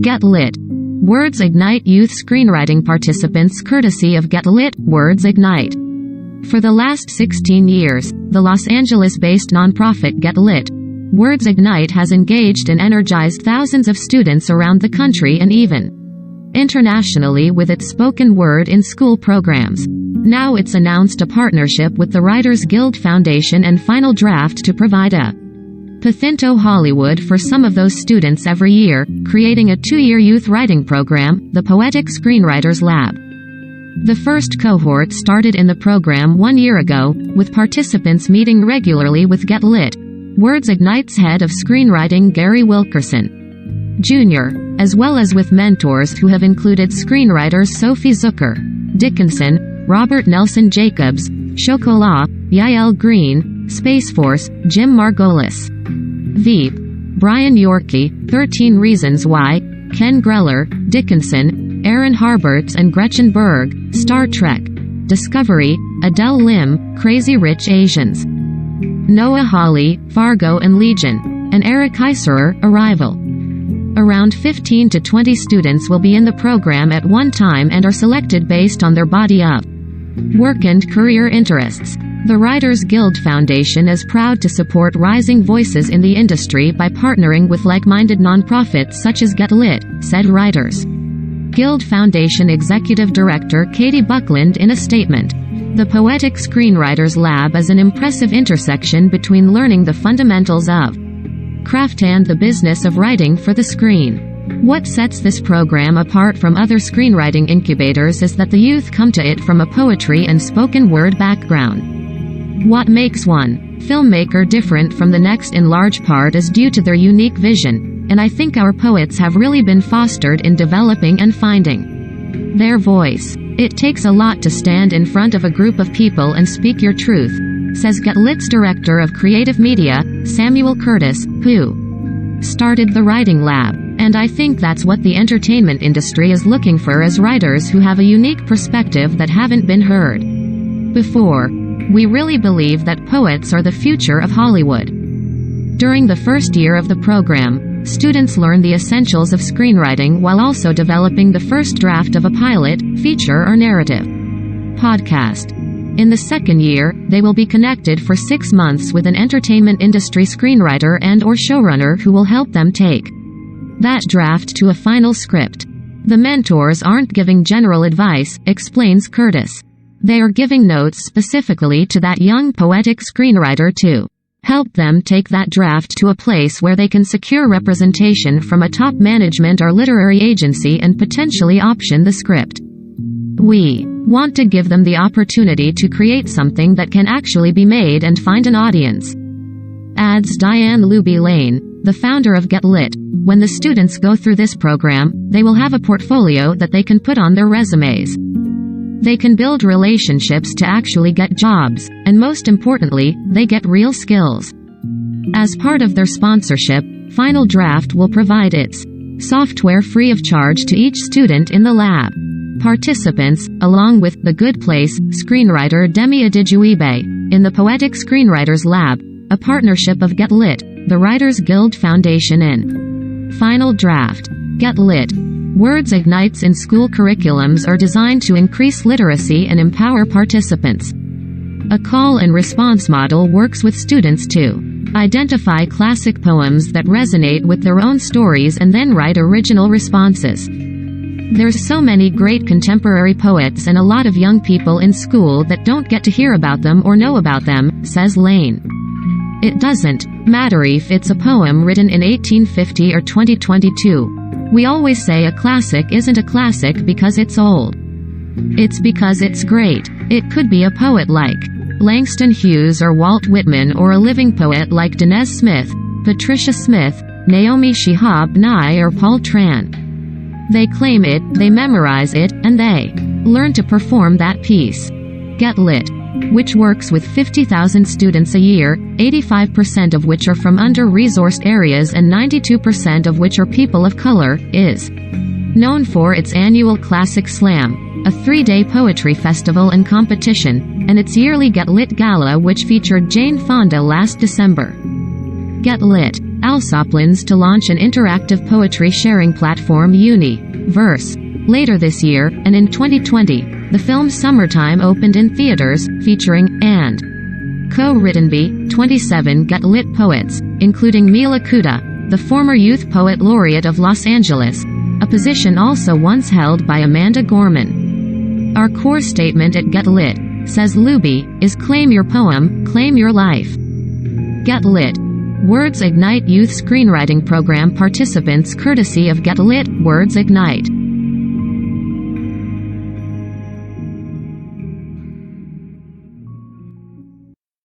Get Lit. Words Ignite Youth Screenwriting Participants courtesy of Get Lit, Words Ignite. For the last 16 years, the Los Angeles-based nonprofit Get Lit, Words Ignite has engaged and energized thousands of students around the country and even internationally with its spoken word in school programs. Now it's announced a partnership with the Writers Guild Foundation and Final Draft to provide a Pathinto Hollywood for some of those students every year, creating a 2-year youth writing program, the Poetic Screenwriters Lab. The first cohort started in the program 1 year ago, with participants meeting regularly with Get Lit, Words Ignite's head of screenwriting Gary Wilkerson Jr., as well as with mentors who have included screenwriters Sophie Zucker, Dickinson, Robert Nelson Jacobs, Chocolat, Yael Green, Space Force, Jim Margolis, Veep, Brian Yorkie, 13 Reasons Why, Ken Greller, Dickinson, Aaron Harberts and Gretchen Berg, Star Trek, Discovery, Adele Lim, Crazy Rich Asians, Noah Hawley, Fargo and Legion, and Eric Heiserer, Arrival. Around 15 to 20 students will be in the program at one time and are selected based on their body of work and career interests. The Writers Guild Foundation is proud to support rising voices in the industry by partnering with like-minded nonprofits such as Get Lit, said Writers Guild Foundation Executive Director Katie Buckland in a statement. The Poetic Screenwriters Lab is an impressive intersection between learning the fundamentals of craft and the business of writing for the screen. What sets this program apart from other screenwriting incubators is that the youth come to it from a poetry and spoken word background. What makes one filmmaker different from the next in large part is due to their unique vision, and I think our poets have really been fostered in developing and finding their voice. It takes a lot to stand in front of a group of people and speak your truth, says Get Lit's Director of Creative Media, Samuel Curtis, who started the Writing Lab. And I think that's what the entertainment industry is looking for, as writers who have a unique perspective that haven't been heard before. We really believe that poets are the future of Hollywood. During the first year of the program, students learn the essentials of screenwriting while also developing the first draft of a pilot, feature or narrative podcast. In the second year, they will be connected for 6 months with an entertainment industry screenwriter and/or showrunner who will help them take that draft to a final script. The mentors aren't giving general advice, explains Curtis. They are giving notes specifically to that young poetic screenwriter to help them take that draft to a place where they can secure representation from a top management or literary agency and potentially option the script. We want to give them the opportunity to create something that can actually be made and find an audience, adds Diane Luby Lane, the founder of Get Lit. When the students go through this program, they will have a portfolio that they can put on their resumes. They can build relationships to actually get jobs, and most importantly, they get real skills. As part of their sponsorship, Final Draft will provide its software free of charge to each student in the lab. Participants, along with The Good Place screenwriter Demi Adijuibe, in the Poetic Screenwriters Lab, a partnership of Get Lit, the Writers Guild Foundation and Final Draft. Get Lit. Words Ignites in school curriculums are designed to increase literacy and empower participants. A call and response model works with students to identify classic poems that resonate with their own stories and then write original responses. There's so many great contemporary poets and a lot of young people in school that don't get to hear about them or know about them, says Lane. It doesn't matter if it's a poem written in 1850 or 2022. We always say a classic isn't a classic because it's old. It's because it's great. It could be a poet like Langston Hughes or Walt Whitman, or a living poet like Danez Smith, Patricia Smith, Naomi Shihab Nye or Paul Tran. They claim it, they memorize it, and they learn to perform that piece. Get Lit, which works with 50,000 students a year, 85% of which are from under-resourced areas and 92% of which are people of color, is known for its annual Classic Slam, a 3-day poetry festival and competition, and its yearly Get Lit Gala, which featured Jane Fonda last December. Get Lit Alsop plans to launch an interactive poetry sharing platform Uni-verse later this year, and in 2020, the film Summertime opened in theaters, featuring, and co-written by 27 Get Lit poets, including Mila Kuda, the former Youth Poet Laureate of Los Angeles, a position also once held by Amanda Gorman. Our core statement at Get Lit, says Luby, is claim your poem, claim your life. Get Lit. Words Ignite Youth Screenwriting Program participants courtesy of Get Lit, Words Ignite.